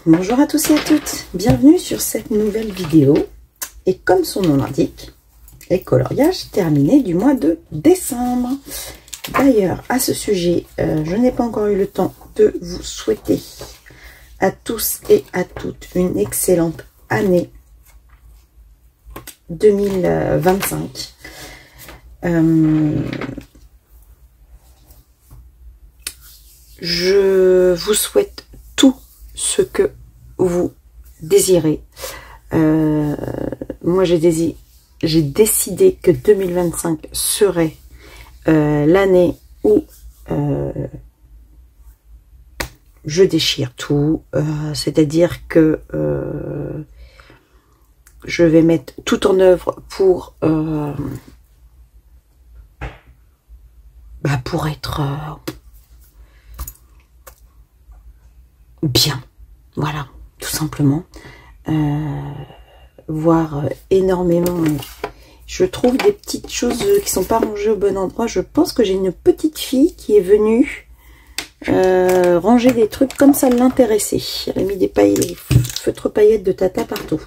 Bonjour à tous et à toutes, bienvenue sur cette nouvelle vidéo. Et comme son nom l'indique, les coloriages terminés du mois de décembre. D'ailleurs, à ce sujet, je n'ai pas encore eu le temps de vous souhaiter à tous et à toutes une excellente année 2025. Je vous souhaite tout ce que vous désirez. Moi, j'ai décidé que 2025 serait l'année où je déchire tout. C'est-à-dire que je vais mettre tout en œuvre pour être bien. Voilà, tout simplement. Voir énormément. Je trouve des petites choses qui sont pas rangées au bon endroit. Je pense que j'ai une petite fille qui est venue ranger des trucs comme ça l'intéressait. Elle a mis des feutres paillettes de tata partout.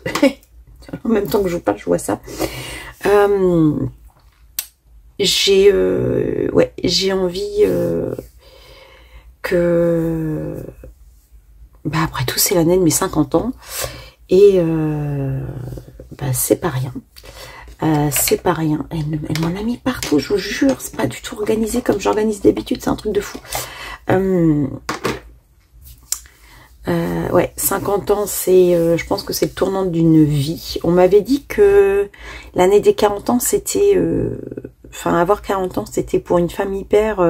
En même temps que je vous parle, je vois ça. J'ai envie que... après tout, c'est l'année de mes 50 ans. Et c'est pas rien. C'est pas rien. Elle m'en a mis partout, je vous jure. C'est pas du tout organisé comme j'organise d'habitude. C'est un truc de fou. 50 ans, c'est, je pense que c'est le tournant d'une vie. On m'avait dit que l'année des 40 ans, c'était... avoir 40 ans, c'était pour une femme hyper...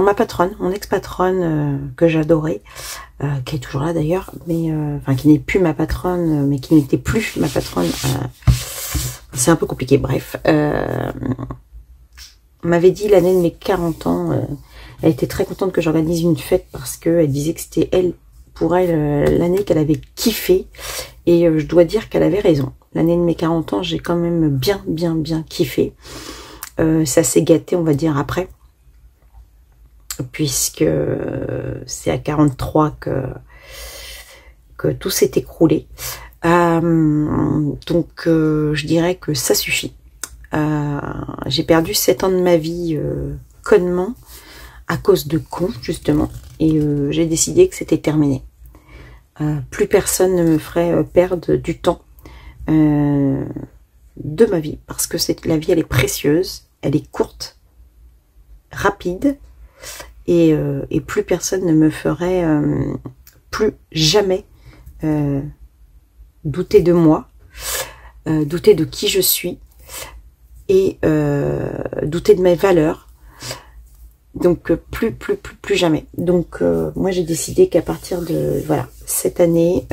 ma patronne, mon ex-patronne que j'adorais, qui est toujours là d'ailleurs, mais qui n'est plus ma patronne, mais qui n'était plus ma patronne. C'est un peu compliqué, bref. On m'avait dit l'année de mes 40 ans, elle était très contente que j'organise une fête parce qu'elle disait que c'était pour elle, l'année qu'elle avait kiffé. Et je dois dire qu'elle avait raison. L'année de mes 40 ans, j'ai quand même bien kiffé. Ça s'est gâté, on va dire, après. Puisque c'est à 43 que tout s'est écroulé. Donc je dirais que ça suffit. J'ai perdu 7 ans de ma vie connement à cause de cons, justement, et j'ai décidé que c'était terminé. Plus personne ne me ferait perdre du temps de ma vie, parce que la vie, elle est précieuse, elle est courte, rapide, et plus personne ne me ferait plus jamais douter de moi, douter de qui je suis, et douter de mes valeurs. Donc plus jamais. Donc moi j'ai décidé qu'à partir de cette année,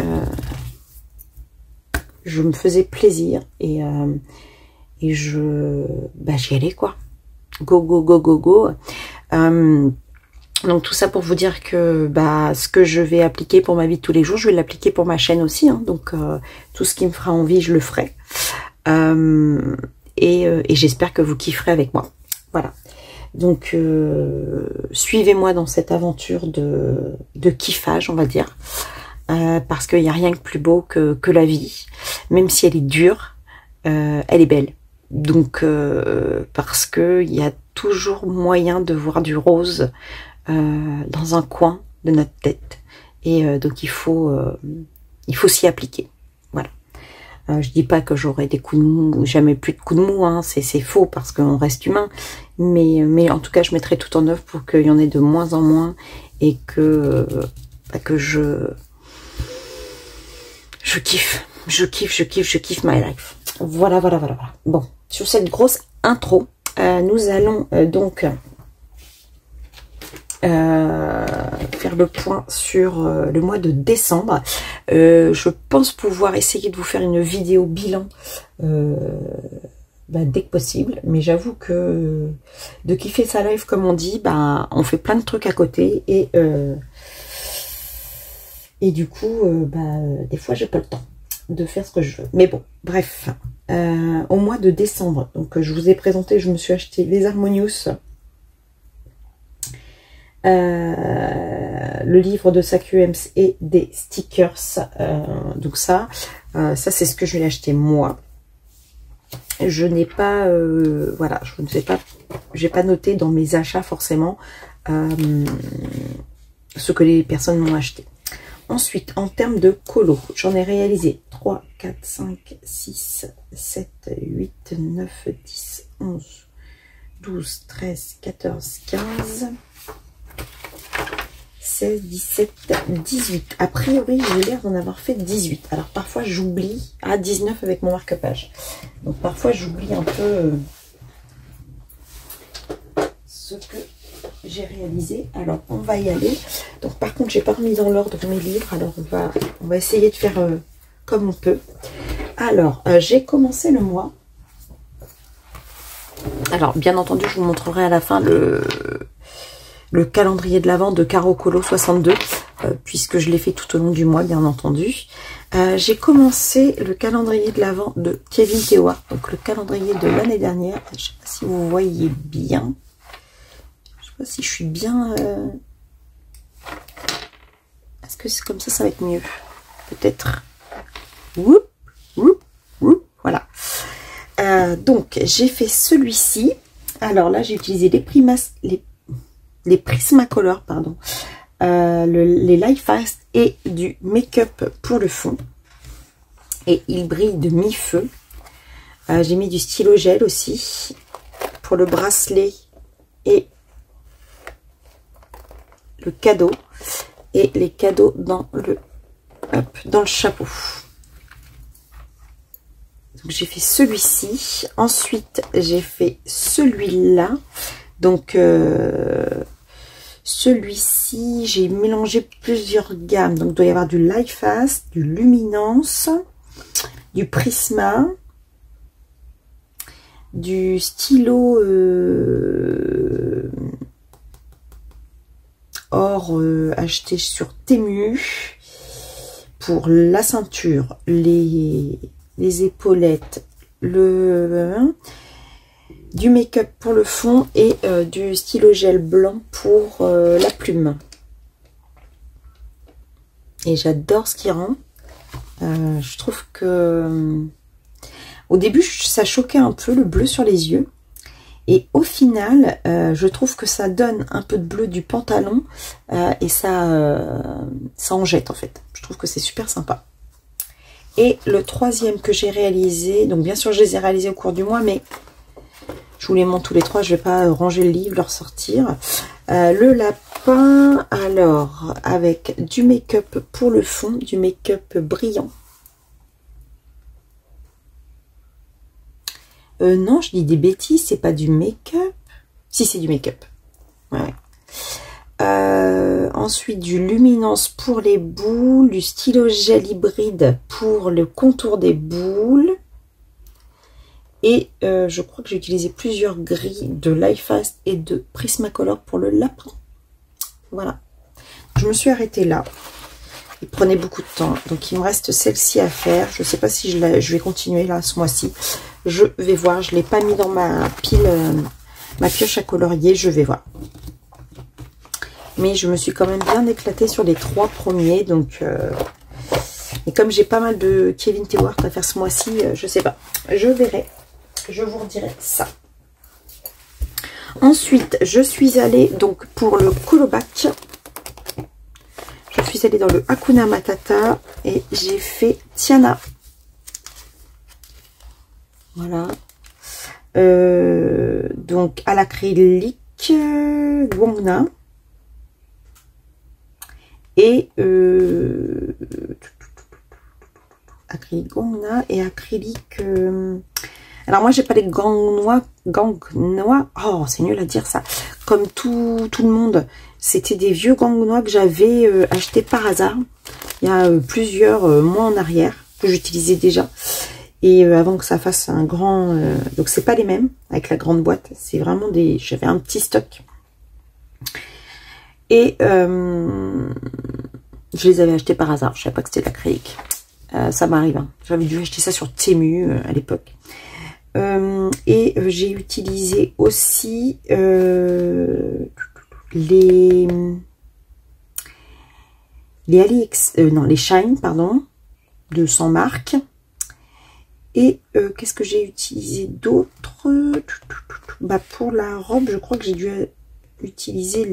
je me faisais plaisir et j'y allais quoi. Go. Donc tout ça pour vous dire que ce que je vais appliquer pour ma vie de tous les jours, je vais l'appliquer pour ma chaîne aussi. Donc tout ce qui me fera envie, je le ferai. Et j'espère que vous kifferez avec moi. Voilà. Donc suivez-moi dans cette aventure de kiffage, on va dire. Parce qu'il n'y a rien de plus beau que la vie. Même si elle est dure, elle est belle. Donc parce qu'il y a toujours moyen de voir du rose dans un coin de notre tête. Et donc il faut s'y appliquer. Voilà. Je dis pas que j'aurai des coups de mou, jamais plus de coups de mou, hein, c'est faux parce qu'on reste humain. Mais en tout cas, je mettrai tout en œuvre pour qu'il y en ait de moins en moins et que je kiffe my life. Voilà. Bon, sur cette grosse intro, nous allons donc faire le point sur le mois de décembre. Je pense pouvoir essayer de vous faire une vidéo bilan dès que possible, mais j'avoue que de kiffer sa life comme on dit, on fait plein de trucs à côté et du coup des fois j'ai pas le temps de faire ce que je veux, mais bon, bref. Au mois de décembre, donc je vous ai présenté, je me suis acheté les Harmonious le livre de SAQMS et des stickers. Donc ça c'est ce que je vais acheter moi. Je n'ai pas, voilà, je ne sais pas, j'ai pas noté dans mes achats forcément ce que les personnes m'ont acheté. Ensuite, en termes de colo, j'en ai réalisé 3, 4, 5, 6, 7, 8, 9, 10, 11, 12, 13, 14, 15, 16, 17, 18. A priori, j'ai l'air d'en avoir fait 18. Alors, parfois, j'oublie. Ah, 19 avec mon marque-page. Donc, parfois, j'oublie un peu ce que j'ai réalisé. Alors, on va y aller. Donc, par contre, j'ai pas remis dans l'ordre mes livres. Alors, on va essayer de faire comme on peut. Alors, j'ai commencé le mois. Alors, bien entendu, je vous montrerai à la fin le calendrier de l'Avent de Caro Colo 62, puisque je l'ai fait tout au long du mois, bien entendu. J'ai commencé le calendrier de l'Avent de Kevin Tewa, donc le calendrier de l'année dernière. Je ne sais pas si vous voyez bien. Je ne sais pas si je suis bien... Est-ce que c'est comme ça va être mieux? Peut-être. Voilà. Donc, j'ai fait celui-ci. Alors là, j'ai utilisé les Prismacolor, pardon, les Light Fast et du make-up pour le fond. Et il brille de mi-feu. J'ai mis du stylo gel aussi pour le bracelet et le cadeau. Et les cadeaux dans le chapeau. Donc j'ai fait celui-ci. Ensuite, j'ai fait celui-là. Donc celui-ci, j'ai mélangé plusieurs gammes. Donc, il doit y avoir du Light Fast, du Luminance, du Prisma, du stylo or acheté sur Temu pour la ceinture, les épaulettes, du make-up pour le fond et du stylo gel blanc pour la plume. Et j'adore ce qui rend. Je trouve que au début ça choquait un peu le bleu sur les yeux. Et au final, je trouve que ça donne un peu de bleu du pantalon et ça en jette en fait. Je trouve que c'est super sympa. Et le troisième que j'ai réalisé, donc bien sûr je les ai réalisés au cours du mois, mais je vous les montre tous les trois, je ne vais pas ranger le livre, le ressortir. Le lapin, alors, avec du make-up pour le fond, du make-up brillant. Non, je dis des bêtises, c'est pas du make-up. Si, c'est du make-up. Ouais. Ensuite, du luminance pour les boules, du stylo gel hybride pour le contour des boules. Et je crois que j'ai utilisé plusieurs grilles de Light Fast et de Prismacolor pour le lapin. Voilà. Je me suis arrêtée là. Il prenait beaucoup de temps. Donc, il me reste celle-ci à faire. Je ne sais pas si je vais continuer là ce mois-ci. Je vais voir. Je ne l'ai pas mis dans ma pile, ma pioche à colorier. Je vais voir. Mais je me suis quand même bien éclatée sur les trois premiers. Donc, et comme j'ai pas mal de Kevin Tewa à faire ce mois-ci, je ne sais pas. Je verrai. Je vous redirai ça. Ensuite, je suis allée donc pour le Colobac. Je suis allée dans le Hakuna Matata et j'ai fait Tiana. Voilà. Donc à l'acrylique Gongna. Et acrylique Gongna et acrylique... alors moi j'ai pas les gangnois, oh c'est nul à dire ça, comme tout le monde, c'était des vieux gangnois que j'avais acheté par hasard, il y a plusieurs mois en arrière, que j'utilisais déjà, et avant que ça fasse un grand, donc c'est pas les mêmes, avec la grande boîte, c'est vraiment des, j'avais un petit stock, et je les avais achetés par hasard, je savais pas que c'était de l'acrylique, ça m'arrive, hein. J'avais dû acheter ça sur Temu à l'époque. Et j'ai utilisé aussi les non, les Shine, pardon, de 100 marques. Et qu'est-ce que j'ai utilisé d'autre? Bah, pour la robe, je crois que j'ai dû utiliser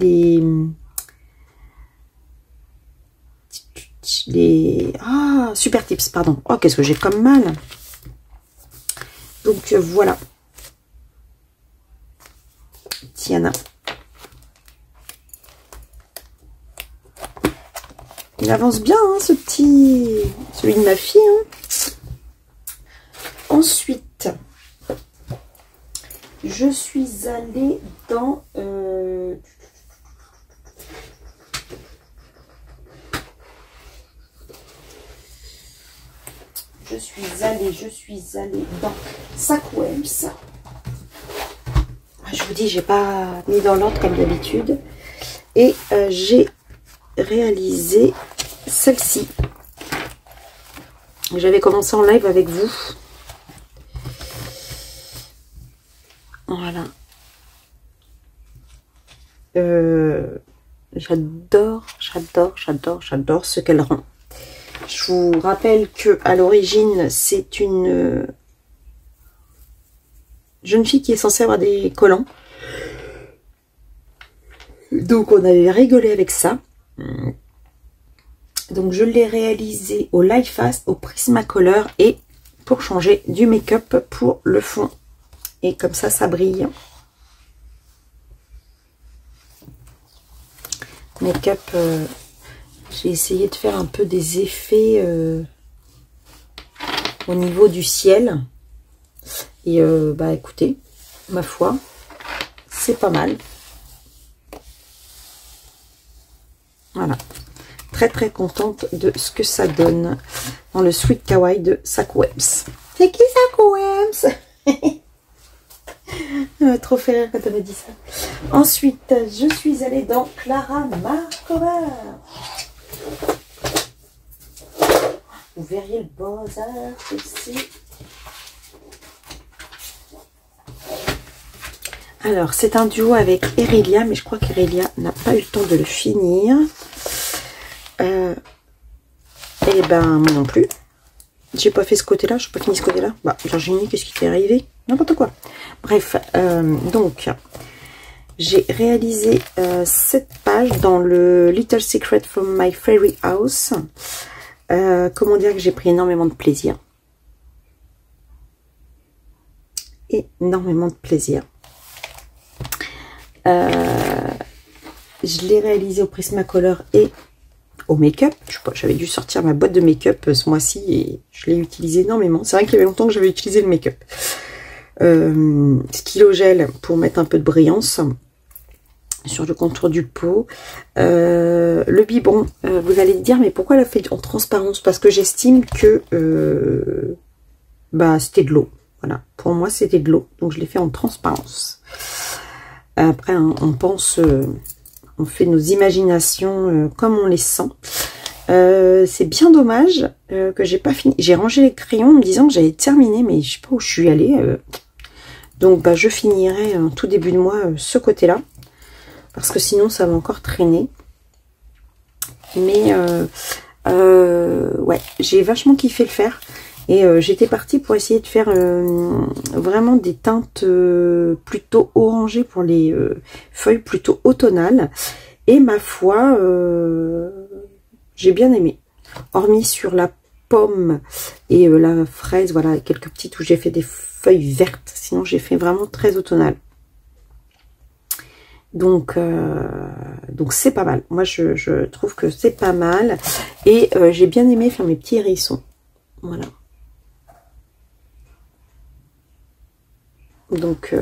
ah, Super Tips, pardon. Oh, qu'est-ce que j'ai comme mal. Donc, voilà. Tiana. Il avance bien, hein, ce petit... Celui de ma fille. Hein. Ensuite, je suis allée dans... Je suis allée dans Sackwems. Je vous dis, j'ai pas mis dans l'ordre comme d'habitude. Et j'ai réalisé celle-ci. J'avais commencé en live avec vous. Voilà. J'adore ce qu'elle rend. Je vous rappelle que à l'origine, c'est une jeune fille qui est censée avoir des collants. Donc on avait rigolé avec ça. Donc je l'ai réalisé au Light Fast, au Prismacolor et pour changer du make-up pour le fond. Et comme ça brille. Make-up, j'ai essayé de faire un peu des effets au niveau du ciel. Et bah écoutez, ma foi, c'est pas mal. Voilà. Très contente de ce que ça donne dans le Sweet Kawaii de Sackwems. C'est qui Sackwems? Trop fait rire quand elle m'a dit ça. Ensuite, je suis allée dans Clara Markova. Vous verriez le bazar aussi. Alors, c'est un duo avec Aurelia, mais je crois qu'Aurelia n'a pas eu le temps de le finir. Et ben, moi non plus. J'ai pas fait ce côté-là, je n'ai pas fini ce côté-là. Bah, Virginie, qu'est-ce qui t'est arrivé? N'importe quoi. Bref, donc, j'ai réalisé cette page dans le Little Secret from My Fairy House. Comment dire que j'ai pris énormément de plaisir. Énormément de plaisir. Je l'ai réalisé au Prismacolor et au make-up. J'avais dû sortir ma boîte de make-up ce mois-ci et je l'ai utilisé énormément. C'est vrai qu'il y avait longtemps que j'avais utilisé le make-up. Stylo gel pour mettre un peu de brillance sur le contour du pot. Le biberon, vous allez dire, mais pourquoi elle a fait en transparence? Parce que j'estime que bah, c'était de l'eau. Voilà, pour moi c'était de l'eau, donc je l'ai fait en transparence. Après, on pense, on fait nos imaginations comme on les sent. C'est bien dommage que j'ai pas fini. J'ai rangé les crayons en me disant que j'allais terminer, mais je sais pas où je suis allée. Donc, bah, je finirai en tout début de mois ce côté-là, parce que sinon, ça va encore traîner. Mais, ouais, j'ai vachement kiffé le faire. Et j'étais partie pour essayer de faire vraiment des teintes plutôt orangées pour les feuilles plutôt automnales. Et ma foi, j'ai bien aimé. Hormis sur la pomme et la fraise, voilà, quelques petites où j'ai fait des feuilles vertes. Sinon, j'ai fait vraiment très automnal. Donc c'est pas mal. Moi, je trouve que c'est pas mal. Et j'ai bien aimé faire mes petits hérissons. Voilà. Donc,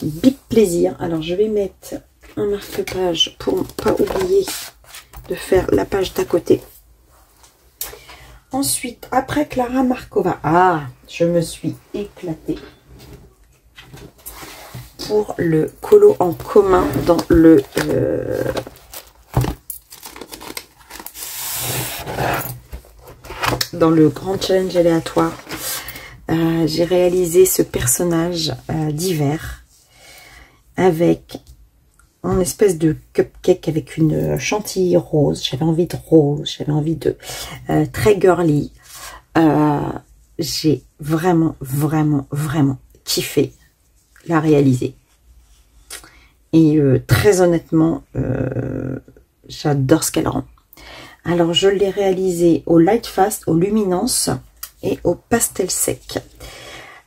big plaisir. Alors, je vais mettre un marque-page pour ne pas oublier de faire la page d'à côté. Ensuite, après Clara Markova. Ah, je me suis éclatée pour le colo en commun dans le... dans le grand challenge aléatoire. J'ai réalisé ce personnage d'hiver avec en espèce de cupcake avec une chantilly rose. J'avais envie de rose, j'avais envie de très girly. J'ai vraiment, vraiment, vraiment kiffé la réaliser. Et très honnêtement, j'adore ce qu'elle rend. Alors, je l'ai réalisé au Light Fast, au Luminance et au Pastel Sec.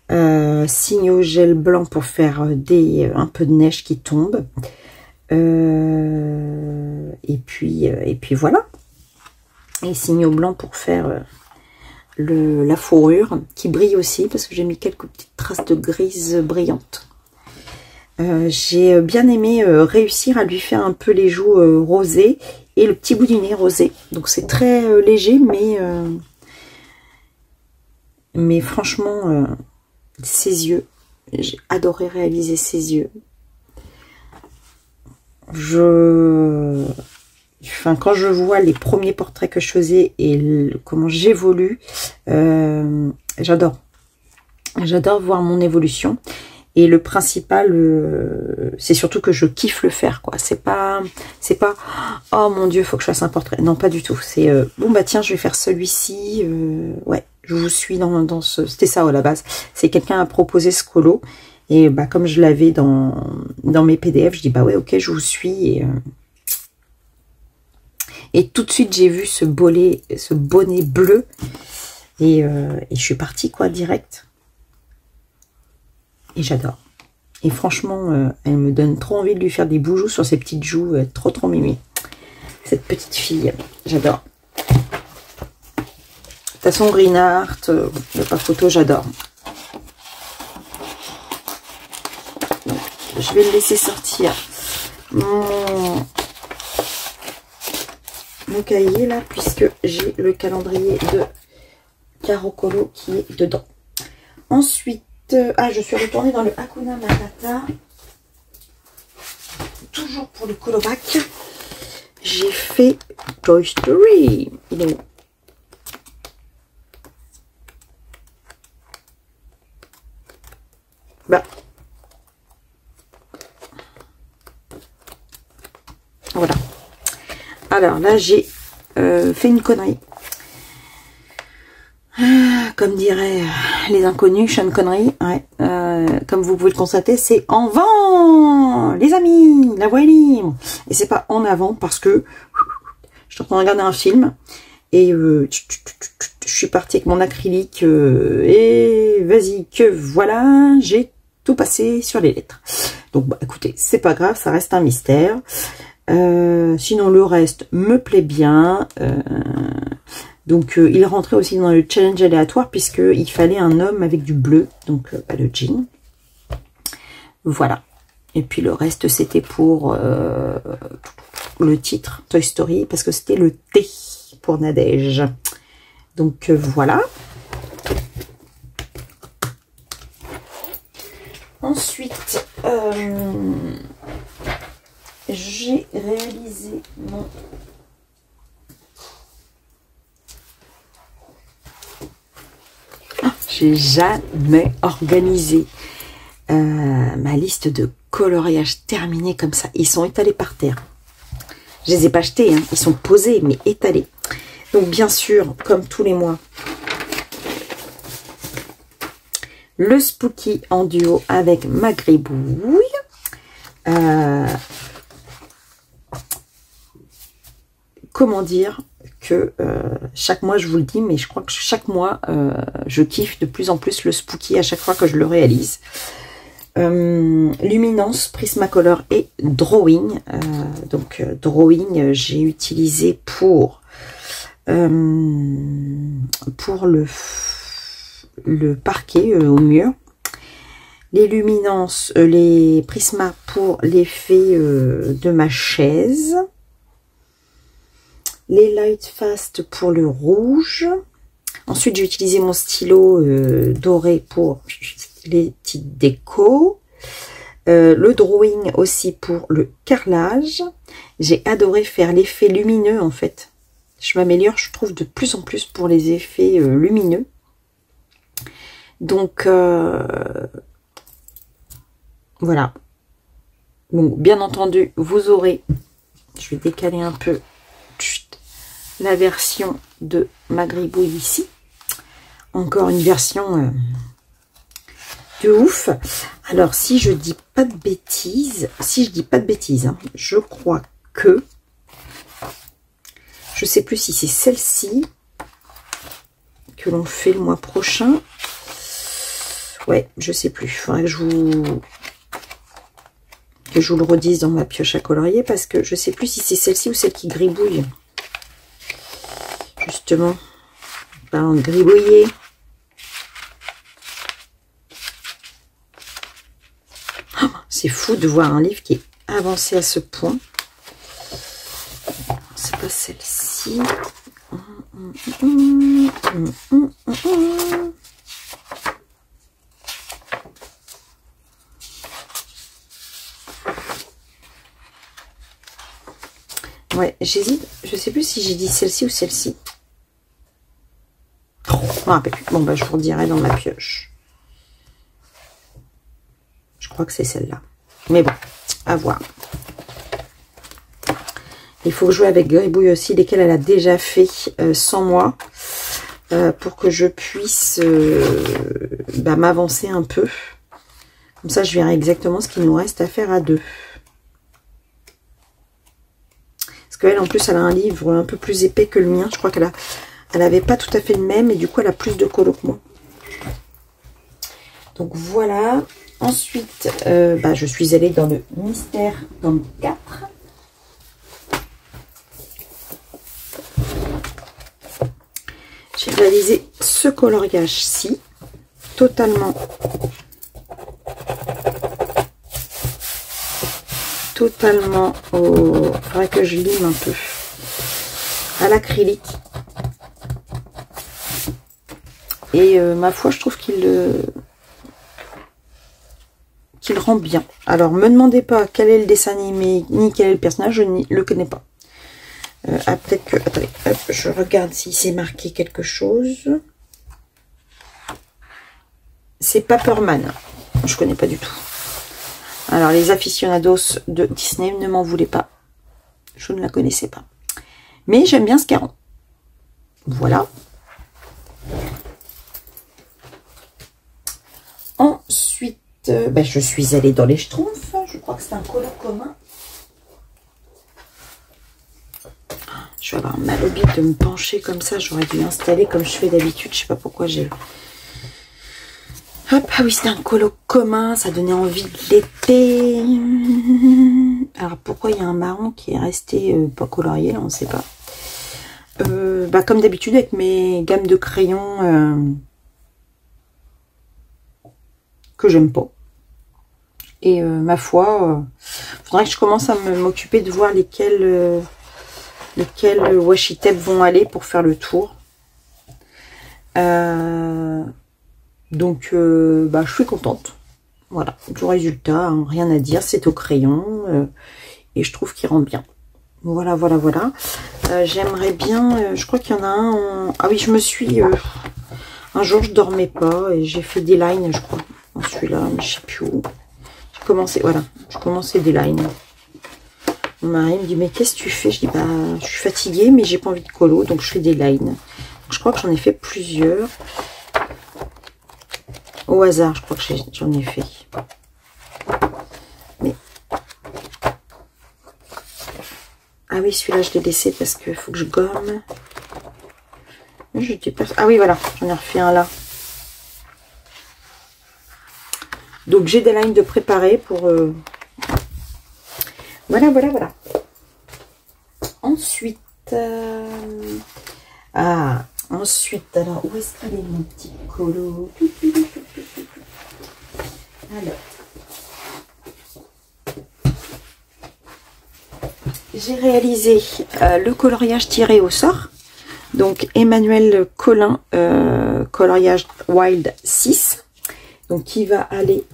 Signe gel blanc pour faire un peu de neige qui tombe. Et puis voilà. Et signe blanc pour faire la fourrure qui brille aussi parce que j'ai mis quelques petites traces de grise brillantes. J'ai bien aimé réussir à lui faire un peu les joues rosées et le petit bout du nez rosé. Donc c'est très léger, mais franchement, ses yeux, j'ai adoré réaliser ses yeux. Quand je vois les premiers portraits que je faisais et comment j'évolue, j'adore. J'adore voir mon évolution. Et le principal, c'est surtout que je kiffe le faire, quoi. C'est pas, oh mon Dieu, faut que je fasse un portrait. Non, pas du tout. C'est, bon, bah tiens, je vais faire celui-ci. Ouais, je vous suis dans ce... C'était ça, à la base. C'est quelqu'un a proposé ce colo. Et bah, comme je l'avais dans mes PDF, je dis, bah ouais, ok, je vous suis. Et tout de suite, j'ai vu ce bonnet bleu. Et je suis partie, quoi, direct. Et j'adore. Et franchement, elle me donne trop envie de lui faire des boujoux sur ses petites joues. Trop, trop mimi. Cette petite fille, j'adore. De toute façon, Green Art, il n'y a pas photo, j'adore. Je vais le laisser sortir mon cahier là, puisque j'ai le calendrier de Caro Colo qui est dedans. Ensuite, je suis retournée dans le Hakuna Matata. Toujours pour le colobac. J'ai fait Toy Story. Il est où? Bah. Voilà. Alors là, j'ai fait une connerie. Comme diraient les inconnus, Sean Connery, ouais, comme vous pouvez le constater, c'est en vent, les amis, la voie est libre. Et c'est pas en avant parce que je suis en train de regarder un film et je suis partie avec mon acrylique et vas-y que voilà, j'ai tout passé sur les lettres. Donc bah, écoutez, c'est pas grave, ça reste un mystère. Sinon le reste me plaît bien. Donc, il rentrait aussi dans le challenge aléatoire puisqu'il fallait un homme avec du bleu. Donc, le jean. Voilà. Et puis, le reste, c'était pour le titre Toy Story parce que c'était le T pour Nadège. Donc, voilà. Ensuite, j'ai réalisé mon... J'ai jamais organisé ma liste de coloriage terminée comme ça. Ils sont étalés par terre. Je les ai pas achetés, hein. Ils sont posés, mais étalés. Donc, bien sûr, comme tous les mois, le Spooky en duo avec ma gribouille. Comment dire que chaque mois, je vous le dis, mais je crois que chaque mois, je kiffe de plus en plus le Spooky à chaque fois que je le réalise. Luminance, Prismacolor et Drawing. Donc, Drawing, j'ai utilisé pour le parquet au mur. Les luminances, les prismas pour l'effet de ma chaise. Les Light Fast pour le rouge. Ensuite, j'ai utilisé mon stylo doré pour les petites décos. Le drawing aussi pour le carrelage. J'ai adoré faire l'effet lumineux en fait. Je m'améliore, je trouve, de plus en plus pour les effets lumineux. Donc, voilà. Bon, bien entendu, vous aurez, je vais décaler un peu la version de ma gribouille ici. Encore une version de ouf. Alors, si je dis pas de bêtises, hein, je crois que, je sais plus si c'est celle-ci que l'on fait le mois prochain. Ouais, je sais plus. Il faudrait que je vous le redise dans ma pioche à colorier, parce que je sais plus si c'est celle-ci ou celle qui gribouille. Justement, parlant de gribouiller. Oh, c'est fou de voir un livre qui est avancé à ce point. C'est pas celle-ci. Ouais, j'hésite. Je sais plus si j'ai dit celle-ci ou celle-ci. Je me rappelle plus. Bon, bah, je vous redirai dans ma pioche. Je crois que c'est celle-là. Mais bon, à voir. Il faut jouer avec Gribouille aussi, lesquels elle a déjà fait sans moi. Pour que je puisse m'avancer un peu. Comme ça, je verrai exactement ce qu'il nous reste à faire à deux. Parce qu'elle, en plus, elle a un livre un peu plus épais que le mien. Je crois qu'elle n'avait pas tout à fait le même. Et du coup, elle a plus de colo que moi. Donc, voilà. Ensuite, je suis allée dans le Mystère tome 4. J'ai réalisé ce coloriage-ci. Totalement au... Il faudrait que je lime un peu. À l'acrylique. Et ma foi, je trouve qu'il rend bien. Alors, me demandez pas quel est le dessin animé, ni quel est le personnage, je ne le connais pas. Peut-être que... Attendez, hop, je regarde si c'est marqué quelque chose. C'est Paperman. Je connais pas du tout. Alors, les aficionados de Disney, ne m'en voulez pas. Je ne la connaissais pas. Mais j'aime bien ce qu'elle rend. Voilà. Ensuite, je suis allée dans les Schtroumpfs. Je crois que c'est un colo commun. Je vais avoir mal au bide de me pencher comme ça. J'aurais dû l'installer comme je fais d'habitude. Je sais pas pourquoi j'ai... Hop, ah oui, c'est un colo commun. Ça donnait envie de l'été. Alors, pourquoi il y a un marron qui est resté pas colorié, là, on ne sait pas. Comme d'habitude, avec mes gammes de crayons que j'aime pas. Et ma foi, faudrait que je commence à m'occuper de voir lesquels washi tape vont aller pour faire le tour. Donc, je suis contente. Voilà, du résultat, hein, rien à dire. C'est au crayon et je trouve qu'il rend bien. Voilà. J'aimerais bien... je crois qu'il y en a un... Ah oui, je me suis... un jour, je dormais pas et j'ai fait des lines, je crois. Celui-là, mais je sais plus où. J'ai commencé... Voilà, j'ai commencé des lines. Mon mari me dit, mais qu'est-ce que tu fais? Je dis, je suis fatiguée, mais j'ai pas envie de colo, donc je fais des lines. Donc, je crois que j'en ai fait plusieurs. Au hasard, je crois que j'en ai fait. Mais... Ah oui, celui-là, je l'ai laissé parce qu'il faut que je gomme. Ah oui, voilà, j'en ai refait un là. Donc, j'ai des lines de préparer pour... Voilà. Ensuite... ensuite, alors, où est-ce qu'il est mon petit colo? Alors... J'ai réalisé le coloriage tiré au sort. Donc, Emmanuel Collin, coloriage Wild 6. Donc, qui va aller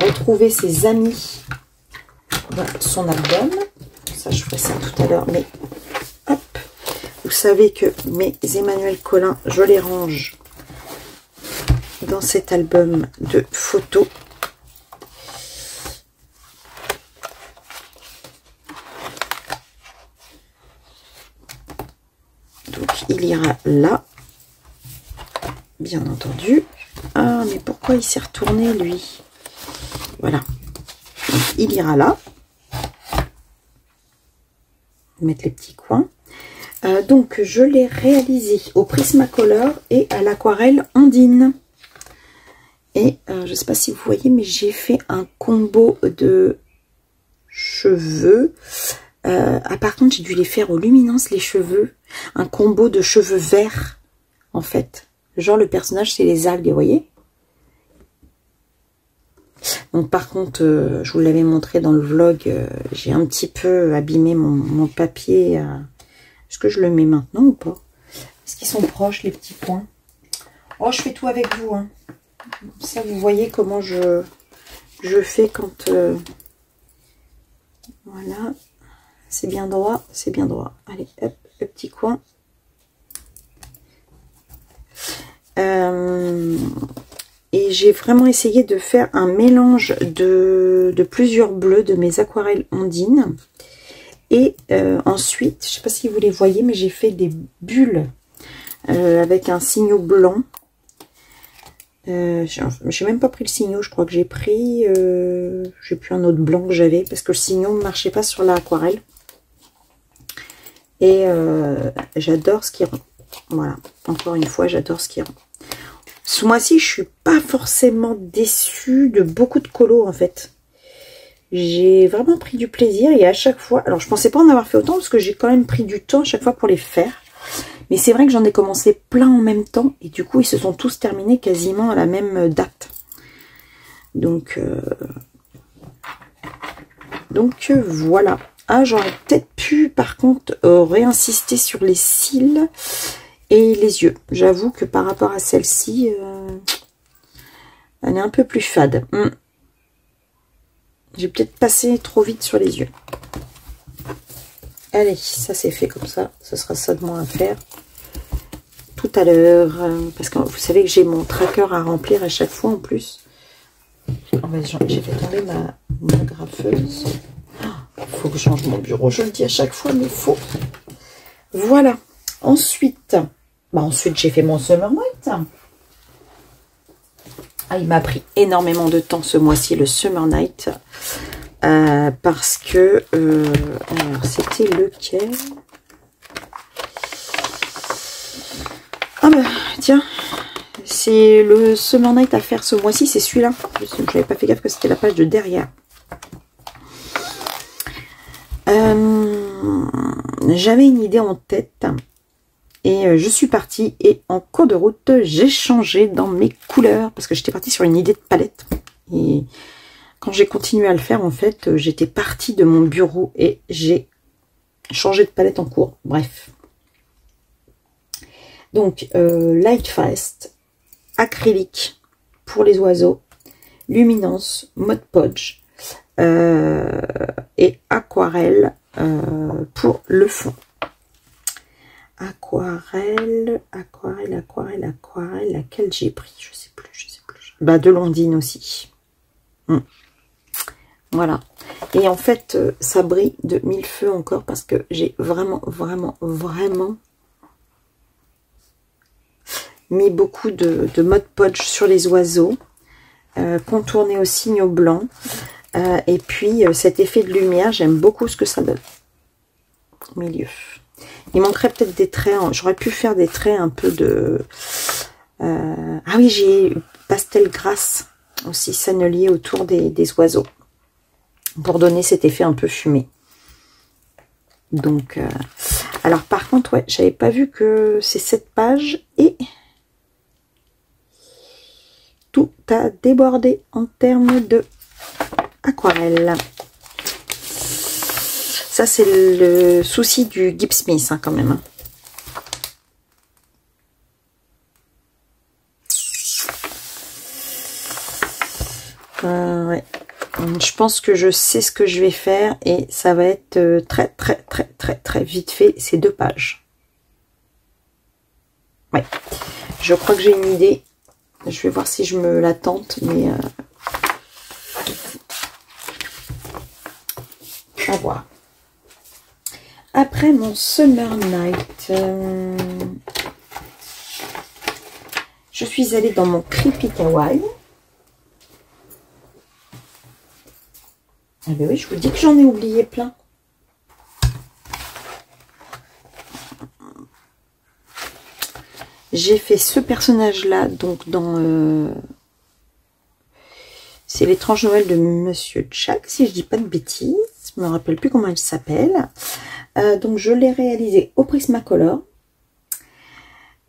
retrouver ses amis dans son album. Ça, je ferai ça tout à l'heure. Mais, hop, vous savez que mes Emmanuel Collin, je les range dans cet album de photos. Donc il ira là, bien entendu. Ah, mais pourquoi il s'est retourné lui? Voilà. Donc, il ira là. Mettre les petits coins. Donc je l'ai réalisé au Prismacolor et à l'aquarelle Ondine. Et je ne sais pas si vous voyez, mais j'ai fait un combo de cheveux. Par contre, j'ai dû les faire aux luminances, les cheveux. Un combo de cheveux verts, en fait. Genre, le personnage, c'est les algues, vous voyez. Donc, par contre, je vous l'avais montré dans le vlog, j'ai un petit peu abîmé mon papier. Est-ce que je le mets maintenant ou pas? Est-ce qu'ils sont proches, les petits points? Oh, je fais tout avec vous, hein. Ça, vous voyez comment je fais quand... voilà. C'est bien droit, c'est bien droit. Allez, hop, le petit coin. Et j'ai vraiment essayé de faire un mélange de plusieurs bleus de mes aquarelles Ondine. Et ensuite, je ne sais pas si vous les voyez, mais j'ai fait des bulles avec un signaux blanc. J'ai même pas pris le signaux, je crois que j'ai pris... j'ai plus un autre blanc que j'avais, parce que le signaux ne marchait pas sur l'aquarelle. Et j'adore ce qui rend. Voilà, encore une fois, j'adore ce qui rend. Ce mois-ci, je suis pas forcément déçue de beaucoup de colos, en fait. J'ai vraiment pris du plaisir et à chaque fois... Alors, je pensais pas en avoir fait autant parce que j'ai quand même pris du temps à chaque fois pour les faire. Mais c'est vrai que j'en ai commencé plein en même temps. Et du coup, ils se sont tous terminés quasiment à la même date. Donc voilà. Ah, j'aurais peut-être pu, par contre, réinsister sur les cils et les yeux. J'avoue que par rapport à celle-ci, elle est un peu plus fade. J'ai peut-être passé trop vite sur les yeux. Allez, ça c'est fait comme ça. Ce sera ça de moins à faire tout à l'heure. Parce que vous savez que j'ai mon tracker à remplir à chaque fois en plus. Oh, j'ai fait tomber ma graffeuse. Il faut que je change mon bureau. Je le dis à chaque fois, mais il faut. Voilà. Ensuite, j'ai fait mon Summer Night. Ah, il m'a pris énormément de temps ce mois-ci, le Summer Night. Parce que... alors, c'était lequel? Ah bah, tiens. C'est le Summer Night à faire ce mois-ci, c'est celui-là. Je n'avais pas fait gaffe que c'était la page de derrière. J'avais une idée en tête. Et je suis partie et en cours de route, j'ai changé dans mes couleurs parce que j'étais partie sur une idée de palette. Et quand j'ai continué à le faire, en fait, j'étais partie de mon bureau et j'ai changé de palette en cours. Bref. Donc, Light Fast, acrylique pour les oiseaux, luminance, Mod Podge et aquarelle pour le fond. Aquarelle, laquelle j'ai pris, je sais plus. Bah, de l'Ondine aussi. Voilà. Et en fait, ça brille de mille feux encore parce que j'ai vraiment mis beaucoup de Mod Podge sur les oiseaux, contourné au signaux blanc. Et puis, cet effet de lumière, j'aime beaucoup ce que ça donne au milieu. Il manquerait peut-être des traits. J'aurais pu faire des traits un peu de... ah oui, j'ai pastel grasse aussi, sannelier autour des oiseaux. Pour donner cet effet un peu fumé. Donc, alors par contre, ouais, j'avais pas vu que c'est cette page et tout a débordé en termes de aquarelle. Ça, c'est le souci du Gibbs Smith, hein, quand même. Ouais. Je pense que je sais ce que je vais faire et ça va être très vite fait, ces 2 pages. Ouais. Je crois que j'ai une idée. Je vais voir si je me la tente, mais à voir. après mon Summer Night, je suis allée dans mon Creepy Kawaii. Ah ben oui, je vous dis que j'en ai oublié plein. J'ai fait ce personnage-là, donc dans... c'est l'étrange Noël de Monsieur Jack, si je dis pas de bêtises. Je me rappelle plus comment il s'appelle. Donc je l'ai réalisé au Prismacolor.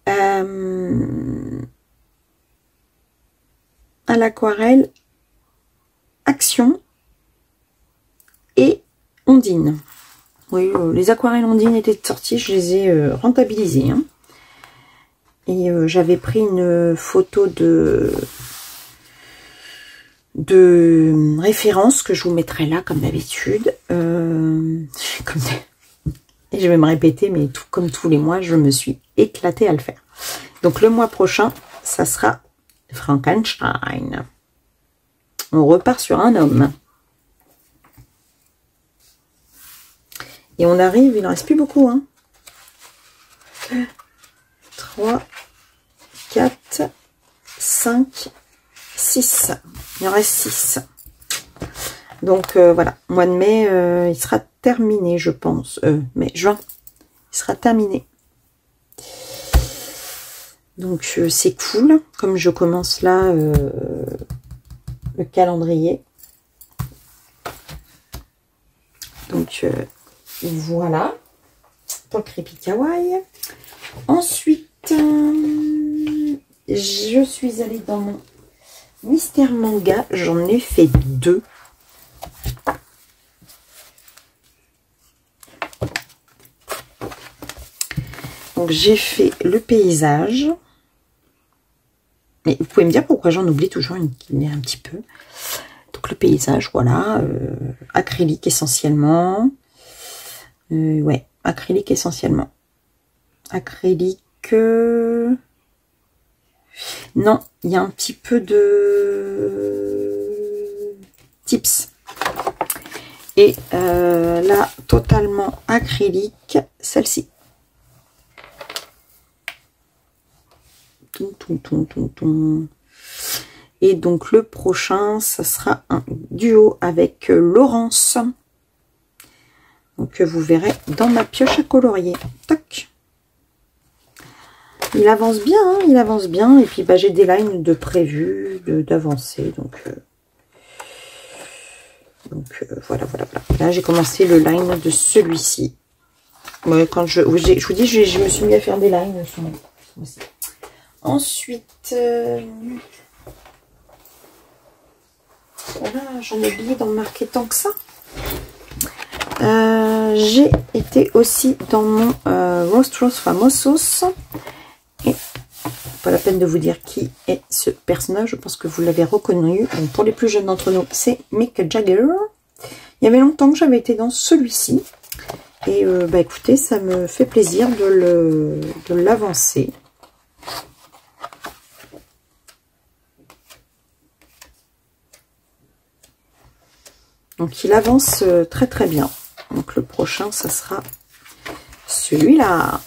À l'aquarelle, Action et Ondine. Oui, les aquarelles Ondine étaient sorties, je les ai rentabilisées. Hein. Et j'avais pris une photo de référence que je vous mettrai là comme d'habitude. Et je vais me répéter, mais tout comme tous les mois, je me suis éclatée à le faire. Donc le mois prochain, ça sera Frankenstein. On repart sur un homme. Et on arrive, il ne reste plus beaucoup. Hein. 3, 4, 5, 6. Il en reste 6. Donc voilà, mois de mai, il sera terminé, je pense. Juin, il sera terminé. Donc c'est cool, comme je commence là le calendrier. Donc voilà, pour le Creepy Kawaii. Ensuite, je suis allée dans mon Mystère Manga, j'en ai fait 2. Donc j'ai fait le paysage. Mais vous pouvez me dire pourquoi j'en oublie toujours un petit peu. Donc le paysage, voilà. Acrylique essentiellement. Ouais, acrylique essentiellement. Acrylique. Non, il y a un petit peu de tips. Et là, totalement acrylique, celle-ci. Et donc le prochain, ça sera un duo avec Laurence. Donc vous verrez dans ma pioche à colorier. Toc. Il avance bien, hein, il avance bien. Et puis bah, j'ai des lines de prévues, d'avancer. Donc voilà. Là j'ai commencé le line de celui-ci. Ouais, quand je vous dis, je me suis mis à faire des lines sur ce ensuite, voilà, j'en ai oublié d'en marquer tant que ça. J'ai été aussi dans mon Rostros Famosos. Et pas la peine de vous dire qui est ce personnage, je pense que vous l'avez reconnu. Donc, pour les plus jeunes d'entre nous, c'est Mick Jagger. Il y avait longtemps que j'avais été dans celui-ci. Et bah écoutez, ça me fait plaisir de l'avancer. Donc il avance très très bien. Donc le prochain, ça sera celui-là.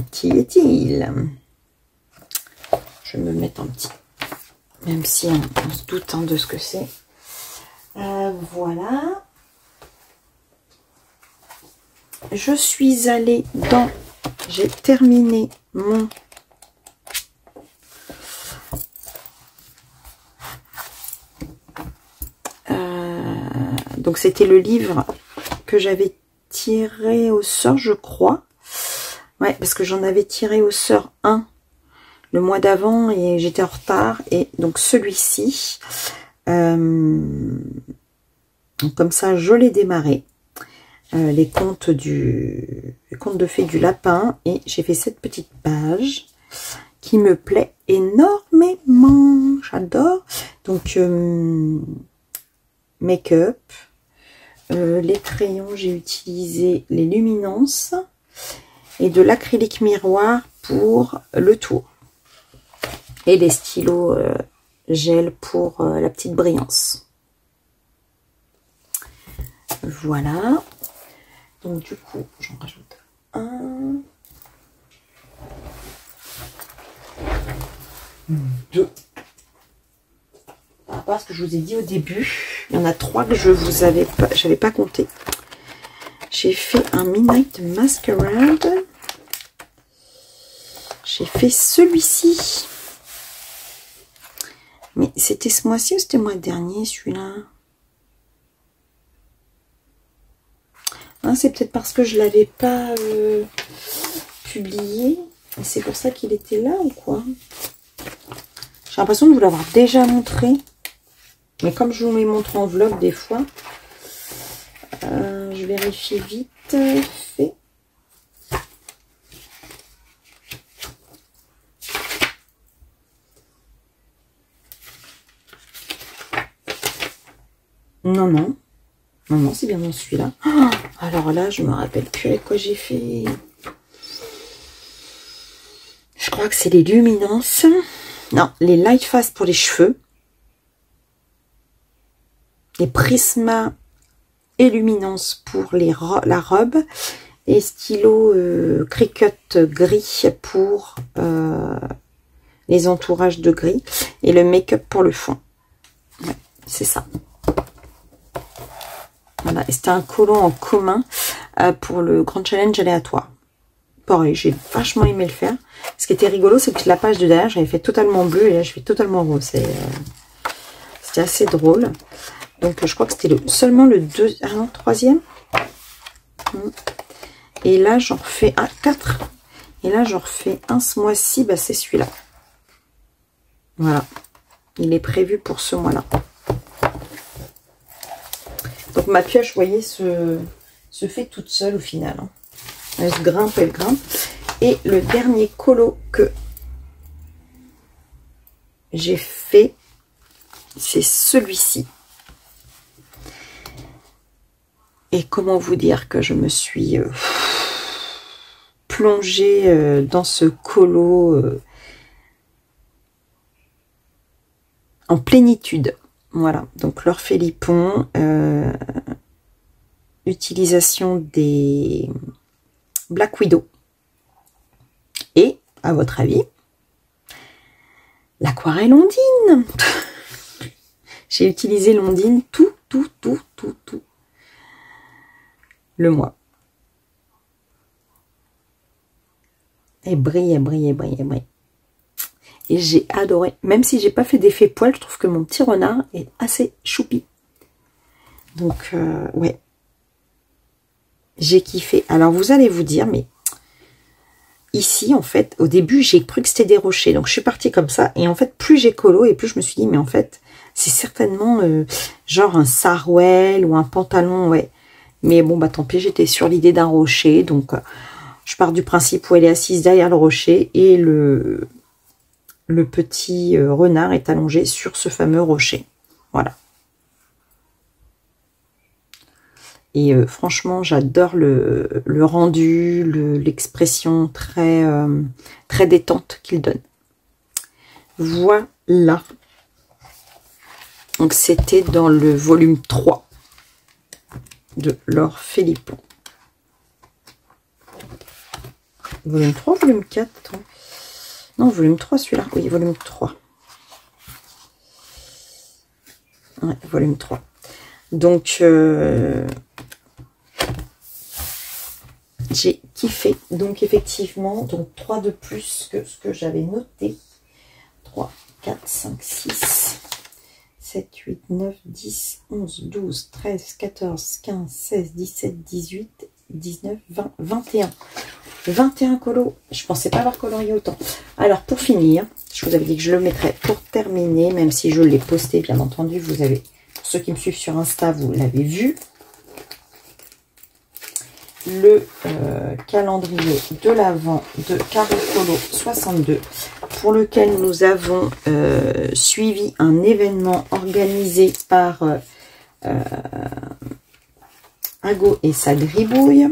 Qui est-il? Je vais me mettre en petit. Même si on se doute de ce que c'est. Voilà. Je suis allée dans... J'ai terminé mon... Donc c'était le livre que j'avais tiré au sort, je crois. Ouais, parce que j'en avais tiré au sort un le mois d'avant et j'étais en retard. Et donc celui-ci, comme ça, je l'ai démarré. Les contes de fées du lapin. Et j'ai fait cette petite page qui me plaît énormément. J'adore. Donc, make-up. Les crayons, j'ai utilisé les luminances et de l'acrylique miroir pour le tour. Et les stylos gel pour la petite brillance. Voilà. Donc du coup, j'en rajoute un. 2. Par rapport à ce que je vous ai dit au début, il y en a 3 que j'avais pas compté. J'ai fait un Midnight Masquerade. J'ai fait celui-ci. Mais c'était ce mois-ci ou c'était le mois dernier, celui-là? Hein, c'est peut-être parce que je ne l'avais pas publié. Et c'est pour ça qu'il était là ou quoi? J'ai l'impression de vous l'avoir déjà montré. Mais comme je vous les montre en vlog des fois, je vérifie vite fait. Non, non. Non, non, c'est bien dans celui-là. Oh, alors là, je me rappelle plus avec quoi j'ai fait. Je crois que c'est les luminances. Non, les light fast pour les cheveux. Les prisma et luminance pour la robe. Et stylo Cricut gris pour les entourages de gris. Et le make-up pour le fond. Ouais, c'est ça. Voilà, et c'était un collant en commun pour le grand challenge aléatoire. Pareil, j'ai vachement aimé le faire. Ce qui était rigolo, c'est que la page de derrière, j'avais fait totalement bleu et là, je fais totalement rose. C'était assez drôle. Donc, je crois que c'était seulement le 2... Ah non, 3e. Et là, j'en refais un 4. Et là, j'en refais un ce mois-ci. Bah, c'est celui-là. Voilà. Il est prévu pour ce mois-là. Donc, ma pioche, vous voyez, se fait toute seule au final. Hein. Elle se grimpe, elle grimpe. Et le dernier colo que j'ai fait, c'est celui-ci. Et comment vous dire que je me suis plongée dans ce colo en plénitude. Voilà, donc l'Orphelipon, utilisation des Black Widow. Et, à votre avis, l'aquarelle Ondine. J'ai utilisé l'Ondine tout le mois. Elle brille, elle brille, elle brille, elle brille. Et j'ai adoré. Même si j'ai pas fait d'effet poil, je trouve que mon petit renard est assez choupi. Donc, ouais. J'ai kiffé. Alors, vous allez vous dire, mais ici, en fait, au début, j'ai cru que c'était des rochers. Donc, je suis partie comme ça. Et en fait, plus j'ai colo, et plus je me suis dit, mais en fait, c'est certainement genre un sarouel ou un pantalon, ouais. Mais bon, bah tant pis, j'étais sur l'idée d'un rocher. Donc, je pars du principe où elle est assise derrière le rocher et le petit renard est allongé sur ce fameux rocher. Voilà. Et franchement, j'adore le rendu, l'expression très, très détente qu'il donne. Voilà. Donc, c'était dans le volume 3 de l'Orphelipon. Volume 3 ou volume 4? Attends. Non, volume 3 celui-là. Oui, volume 3. Ouais, volume 3. Donc, j'ai kiffé. Donc, effectivement, donc 3 de plus que ce que j'avais noté. 3, 4, 5, 6, 7, 8, 9, 10, 11, 12, 13, 14, 15, 16, 17, 18, 19, 20, 21. 21 colos. Je pensais pas avoir colorié autant. Alors, pour finir, je vous avais dit que je le mettrais pour terminer, même si je l'ai posté, bien entendu. Vous avez, pour ceux qui me suivent sur Insta, vous l'avez vu. Le calendrier de l'Avent de Caro Colo 62, pour lequel nous avons suivi un événement organisé par Ago et sa gribouille.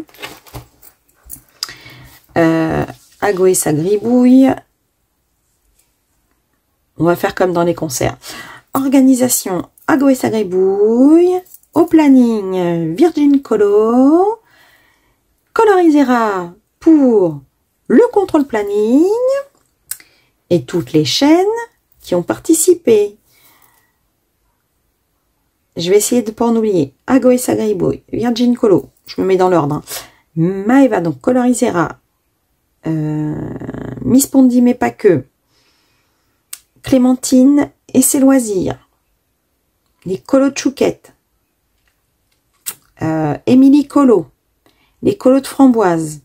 Ago et sa gribouille. On va faire comme dans les concerts. Organisation Ago et sa gribouille. Au planning Virgin Colo. Colorisera pour le contrôle planning et toutes les chaînes qui ont participé. Je vais essayer de ne pas en oublier. Agoy Sagaiboy, Virgin Colo, je me mets dans l'ordre. Hein. Maeva, donc Colorisera, Miss Pondy, mais pas que. Clémentine et ses loisirs. Les colos de chouquette. Émilie Colo. Les colos de framboise.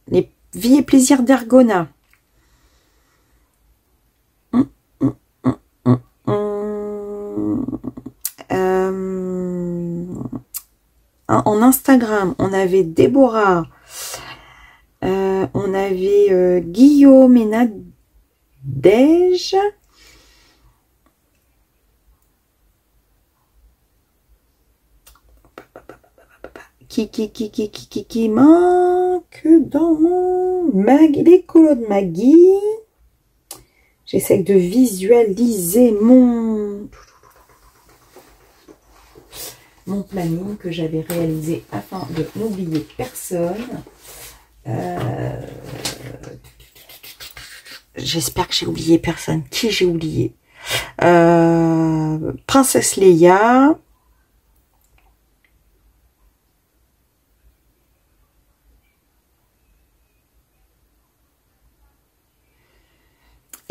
Les vies et plaisirs d'Argona. En Instagram, on avait Déborah, on avait Guillaume et Nadège. Qui manque dans les colos de Maggie. J'essaie de visualiser mon planning que j'avais réalisé afin de n'oublier personne. J'espère que j'ai oublié personne. Qui j'ai oublié? Princesse Leia.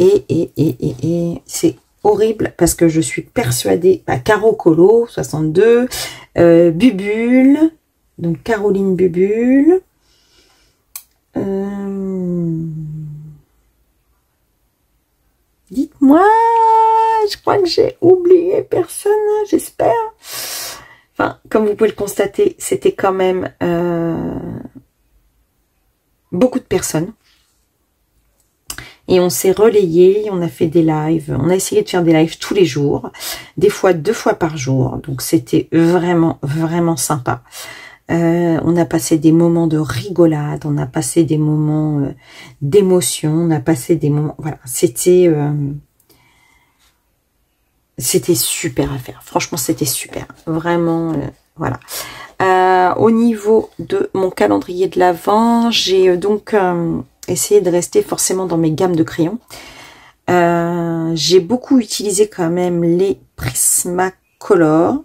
Et c'est horrible parce que je suis persuadée, Caro Colo, 62, Bubule, donc Caroline Bubule, dites-moi, je crois que j'ai oublié personne, j'espère. Enfin, comme vous pouvez le constater, c'était quand même beaucoup de personnes. Et on s'est relayé, on a fait des lives, on a essayé de faire des lives tous les jours, des fois 2 fois par jour. Donc c'était vraiment, vraiment sympa. On a passé des moments de rigolade, on a passé des moments d'émotion, on a passé des moments... Voilà, c'était super à faire. Franchement, c'était super. Vraiment, voilà. Au niveau de mon calendrier de l'Avent, j'ai donc... essayer de rester forcément dans mes gammes de crayons. J'ai beaucoup utilisé quand même les Prismacolor.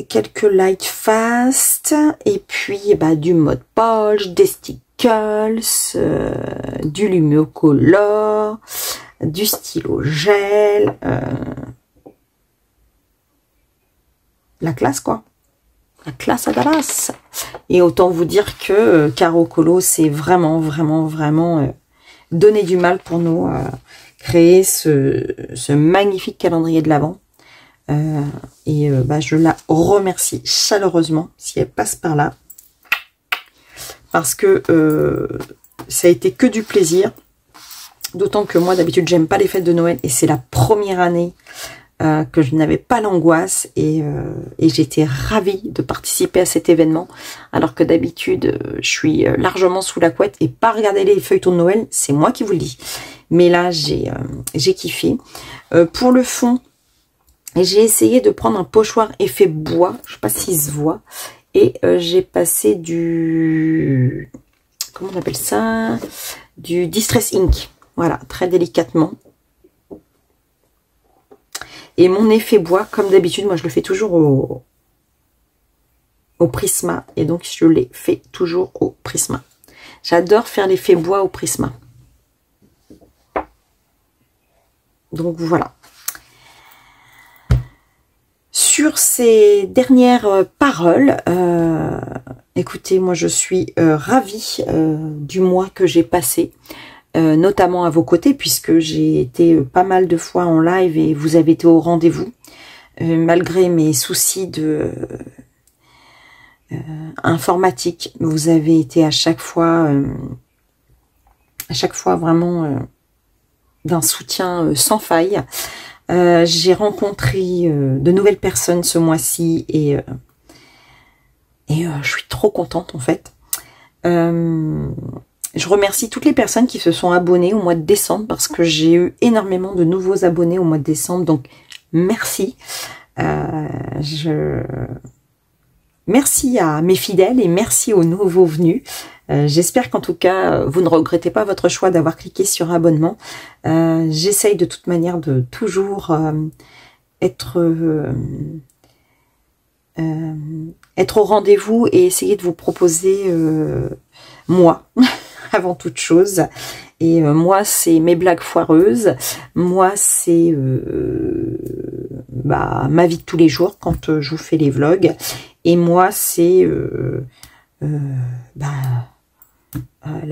Quelques light fast et puis du mode Polch, des stickles, du Lumeocolor, du stylo gel, la classe quoi. La classe à Dallas. Et autant vous dire que Caro Colo, c'est vraiment, vraiment, vraiment donné du mal pour nous créer ce magnifique calendrier de l'Avent. Je la remercie chaleureusement si elle passe par là. Parce que ça a été que du plaisir. D'autant que moi, d'habitude, j'aime pas les fêtes de Noël. Et c'est la première année que je n'avais pas l'angoisse et j'étais ravie de participer à cet événement alors que d'habitude je suis largement sous la couette et pas regarder les feuilletons de Noël, c'est moi qui vous le dis, mais là j'ai kiffé. Pour le fond, j'ai essayé de prendre un pochoir effet bois, je sais pas s'il se voit, et j'ai passé du, comment on appelle ça, du Distress Ink, voilà, très délicatement. Et mon effet bois, comme d'habitude, moi je le fais toujours au Prisma. Et donc je l'ai fait toujours au Prisma. J'adore faire l'effet bois au Prisma. Donc voilà. Sur ces dernières paroles, écoutez, moi je suis ravie du mois que j'ai passé. Notamment à vos côtés, puisque j'ai été pas mal de fois en live et vous avez été au rendez-vous, malgré mes soucis de informatique. Vous avez été à chaque fois vraiment d'un soutien sans faille. J'ai rencontré de nouvelles personnes ce mois-ci et je suis trop contente en fait. Je remercie toutes les personnes qui se sont abonnées au mois de décembre parce que j'ai eu énormément de nouveaux abonnés au mois de décembre. Donc, merci. Merci à mes fidèles et merci aux nouveaux venus. J'espère qu'en tout cas, vous ne regrettez pas votre choix d'avoir cliqué sur abonnement. J'essaye de toute manière de toujours être au rendez-vous et essayer de vous proposer moi avant toute chose. Et moi, c'est mes blagues foireuses. Moi, c'est ma vie de tous les jours quand je vous fais les vlogs. Et moi, c'est la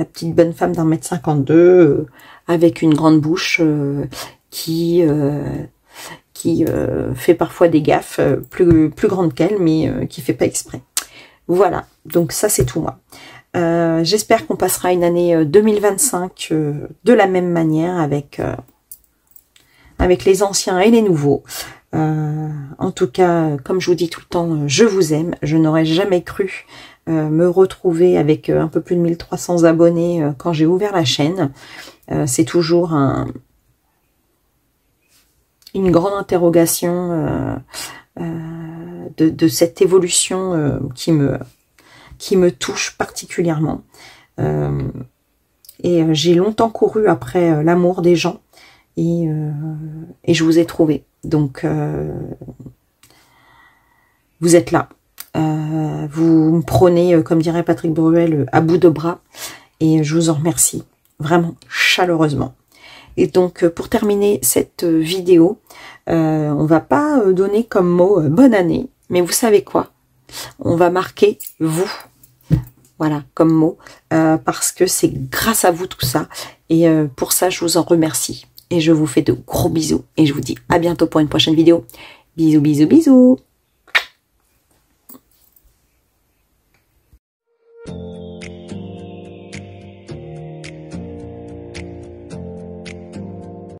petite bonne femme d'1,52 m avec une grande bouche qui fait parfois des gaffes plus grandes qu'elle, mais qui fait pas exprès. Voilà, donc ça c'est tout moi. J'espère qu'on passera une année 2025 de la même manière avec les anciens et les nouveaux. En tout cas, comme je vous dis tout le temps, je vous aime. Je n'aurais jamais cru me retrouver avec un peu plus de 1300 abonnés quand j'ai ouvert la chaîne. C'est toujours une grande interrogation de cette évolution qui me touche particulièrement. Et j'ai longtemps couru après l'amour des gens et je vous ai trouvé. Donc, vous êtes là. Vous me prenez, comme dirait Patrick Bruel, à bout de bras. Et je vous en remercie vraiment chaleureusement. Et donc, pour terminer cette vidéo, on va pas donner comme mot bonne année. Mais vous savez quoi? On va marquer vous. Voilà, comme mot. Parce que c'est grâce à vous tout ça. Et pour ça, je vous en remercie. Et je vous fais de gros bisous. Et je vous dis à bientôt pour une prochaine vidéo. Bisous, bisous, bisous.